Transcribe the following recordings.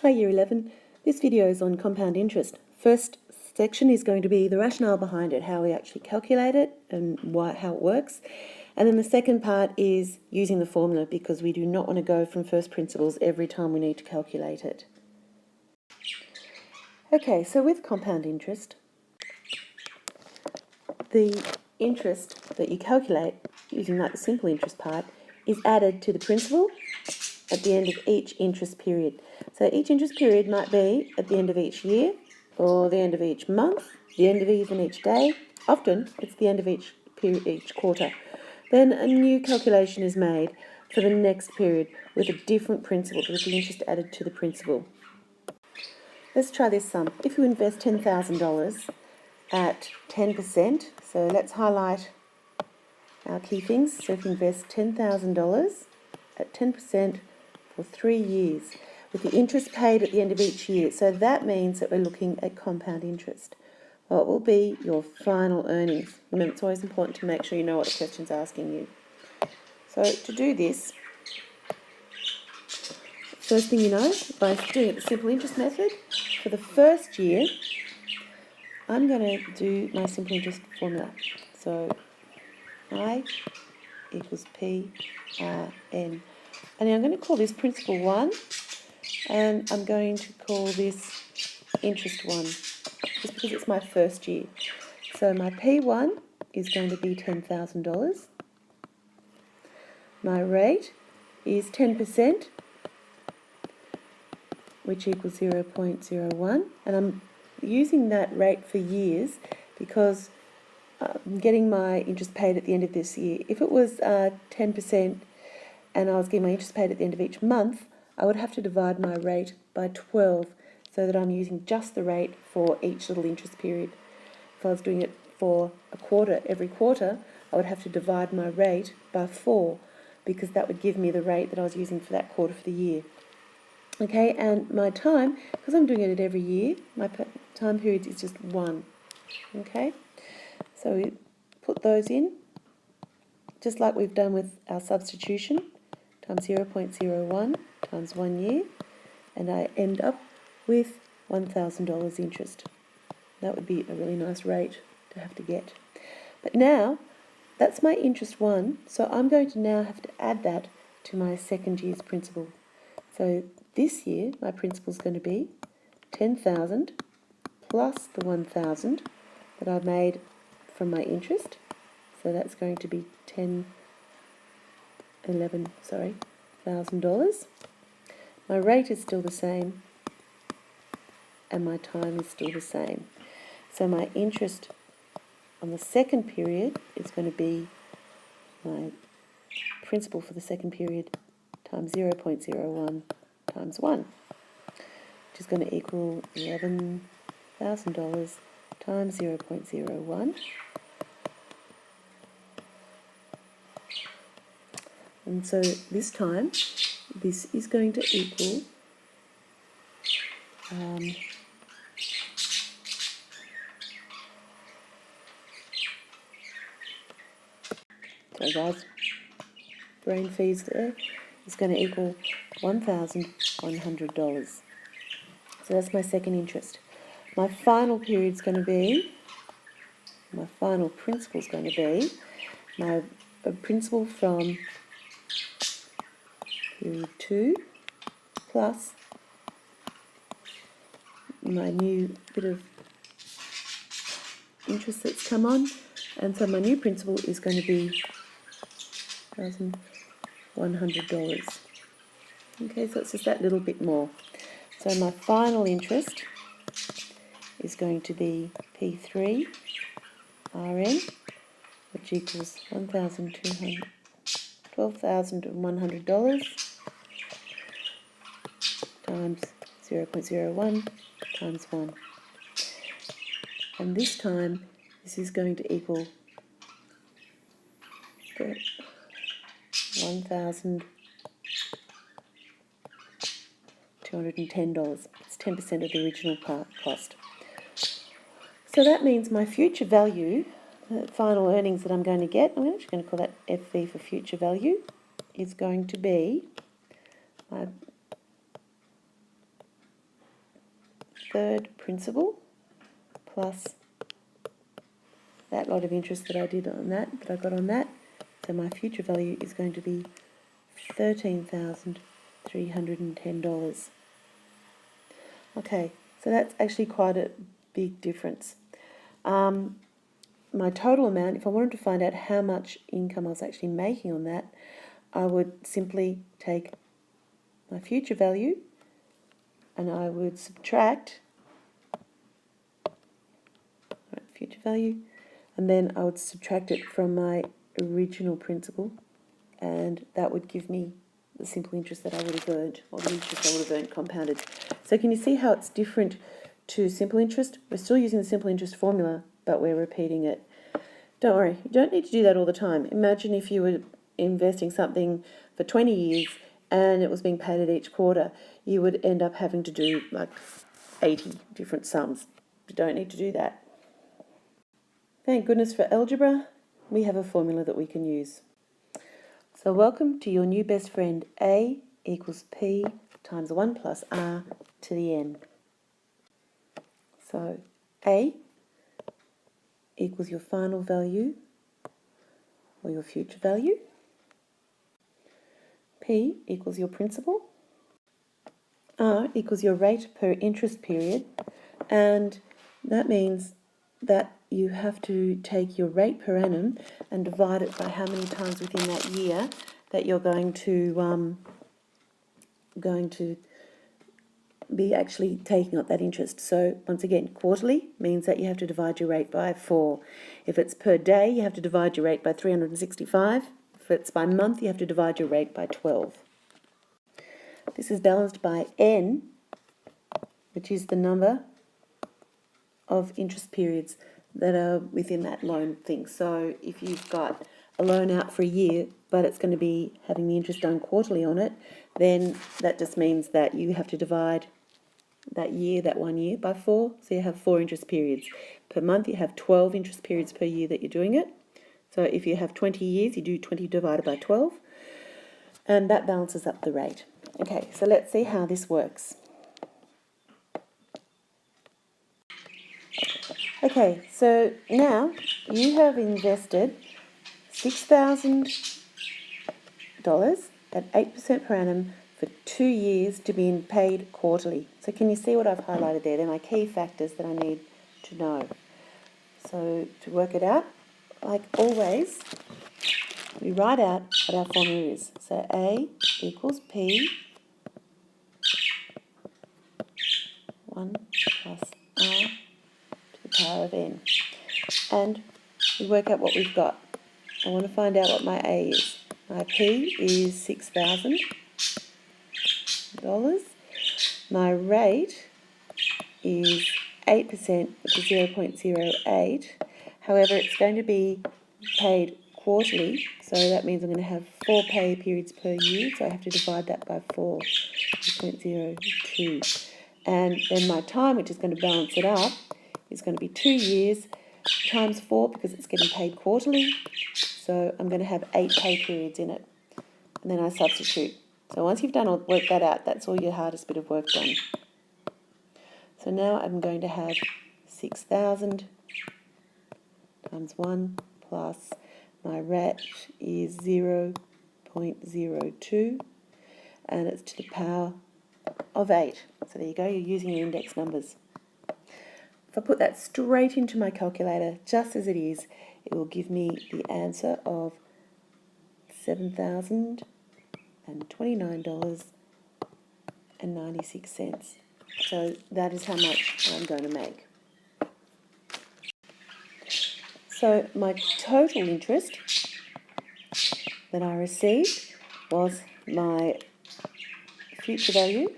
Hi Year 11, this video is on compound interest. First section is going to be the rationale behind it, how we actually calculate it and how it works. And then the second part is using the formula, because we do not want to go from first principles every time we need to calculate it. Okay, so with compound interest, the interest that you calculate using like the simple interest part is added to the principal at the end of each interest period. So each interest period might be at the end of each year, or the end of each month, the end of even each day. Often it's the end of each period, each quarter. Then a new calculation is made for the next period with a different principal, with the interest added to the principal. Let's try this sum. If you invest $10,000 at 10%, so let's highlight our key things. So if you invest $10,000 at 10% for 3 years, with the interest paid at the end of each year. So that means that we're looking at compound interest. What will be your final earnings? Remember, it's always important to make sure you know what the question's asking you. So to do this, first thing you know, by doing it the simple interest method, for the first year, I'm going to do my simple interest formula. So I equals P R N. And I'm going to call this principal 1, and I'm going to call this interest 1, just because it's my first year. So my P1 is going to be $10,000. My rate is 10%, which equals 0.01, and I'm using that rate for years because I'm getting my interest paid at the end of this year. If it was 10% and I was getting my interest paid at the end of each month, I would have to divide my rate by 12 so that I'm using just the rate for each little interest period. If I was doing it for a quarter, every quarter, I would have to divide my rate by 4 because that would give me the rate that I was using for that quarter for the year. Okay, and my time, because I'm doing it every year, my time period is just 1. Okay, so we put those in, just like we've done with our substitution, times 0.01 times 1 year, and I end up with $1,000 interest. That would be a really nice rate to have to get. But now, that's my interest 1, so I'm going to now have to add that to my second year's principal. So this year, my principal is going to be 10,000 plus the 1,000 that I made from my interest. So that's going to be $1,000. My rate is still the same, and my time is still the same. So my interest on the second period is going to be my principal for the second period times 0.01 times 1, which is going to equal $11,000 times 0.01. And so this time, this is going to equal sorry guys, brain freeze there, is going to equal $1,100. So that's my second interest. My final period is going to be, my final principal is going to be my principal from period 2 plus my new bit of interest that's come on, and so my new principal is going to be $1,100. Okay, so it's just that little bit more. So my final interest is going to be P3 RN, which equals $12,100 times 0.01 times 1. And this time, this is going to equal $1,210. It's 10% of the original cost. So that means my future value, the final earnings that I'm going to get, I'm actually going to call that FV for future value, is going to be my third principal plus that lot of interest that I did on that, that I got on that. So my future value is going to be $13,310. Okay, so that's actually quite a big difference. My total amount, if I wanted to find out how much income I was actually making on that, I would simply take my future value and I would subtract future value, and then I would subtract it from my original principal, and that would give me the simple interest that I would have earned, or the interest I would have earned compounded. So can you see how it's different to simple interest? We're still using the simple interest formula, but we're repeating it. Don't worry, you don't need to do that all the time. Imagine if you were investing something for 20 years and it was being paid at each quarter. You would end up having to do like 80 different sums. You don't need to do that. Thank goodness for algebra, we have a formula that we can use. So welcome to your new best friend, A equals P times 1 plus R to the N. So A equals your final value or your future value. P equals your principal. R equals your rate per interest period, and that means that you have to take your rate per annum and divide it by how many times within that year that you're going to be actually taking up that interest. So once again, quarterly means that you have to divide your rate by 4. If it's per day, you have to divide your rate by 365. If it's by month, you have to divide your rate by 12. This is balanced by N, which is the number of interest periods that are within that loan thing. So if you've got a loan out for a year, but it's going to be having the interest done quarterly on it, then that just means that you have to divide that year, that 1 year, by 4. So you have 4 interest periods. Per month, you have 12 interest periods per year that you're doing it. So if you have 20 years, you do 20 divided by 12, and that balances up the rate. Okay, so let's see how this works. Okay, so now you have invested $6,000 at 8% per annum for 2 years to be paid quarterly. So can you see what I've highlighted there? They're my key factors that I need to know. So to work it out, like always, we write out what our formula is. So A equals P 1 plus R to the power of N. And we work out what we've got. I want to find out what my A is. My P is $6,000. My rate is 8%, which is 0.08. However, it's going to be paid quarterly, so that means I'm going to have 4 pay periods per year, so I have to divide that by 4, 0.02. And then my time, which is going to balance it up, is going to be 2 years times 4, because it's getting paid quarterly, so I'm going to have 8 pay periods in it. And then I substitute. So once you've done work that out, that's all your hardest bit of work done. So now I'm going to have 6,000 times 1 plus my rate is 0.02, and it's to the power of 8. So there you go, you're using your index numbers. If I put that straight into my calculator, just as it is, it will give me the answer of $7,029.96. So that is how much I'm going to make. So my total interest that I received was my future value,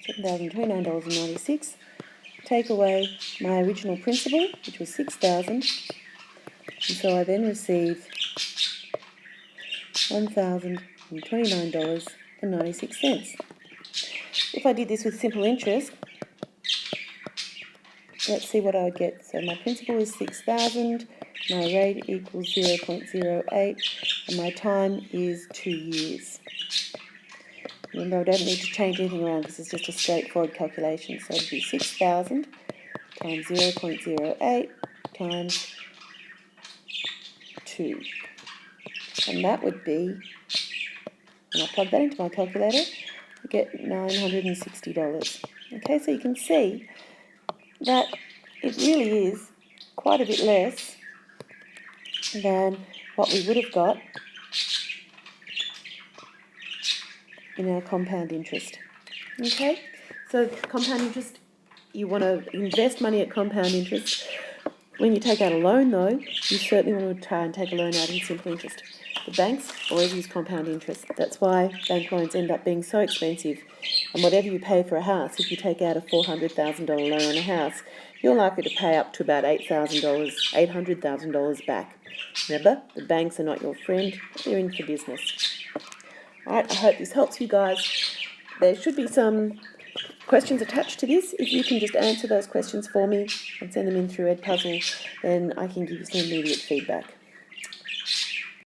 $7,029.96, take away my original principal, which was $6,000, and so I then received $1,029.96. If I did this with simple interest, let's see what I would get. So my principal is 6,000, my rate equals 0.08, and my time is 2 years. Remember, I don't need to change anything around because it's just a straightforward calculation. So it would be 6,000 times 0.08 times 2. And that would be, when I plug that into my calculator, I get $960. Okay, so you can see that it really is quite a bit less than what we would have got in our compound interest. Okay, so compound interest, you want to invest money at compound interest. When you take out a loan, though, you certainly want to try and take a loan out in simple interest. The banks always use compound interest. That's why bank loans end up being so expensive. And whatever you pay for a house, if you take out a $400,000 loan on a house, you're likely to pay up to about $800,000 back. Remember, the banks are not your friend, they're in for business. Alright, I hope this helps you guys. There should be some questions attached to this. If you can just answer those questions for me and send them in through Edpuzzle, then I can give you some immediate feedback.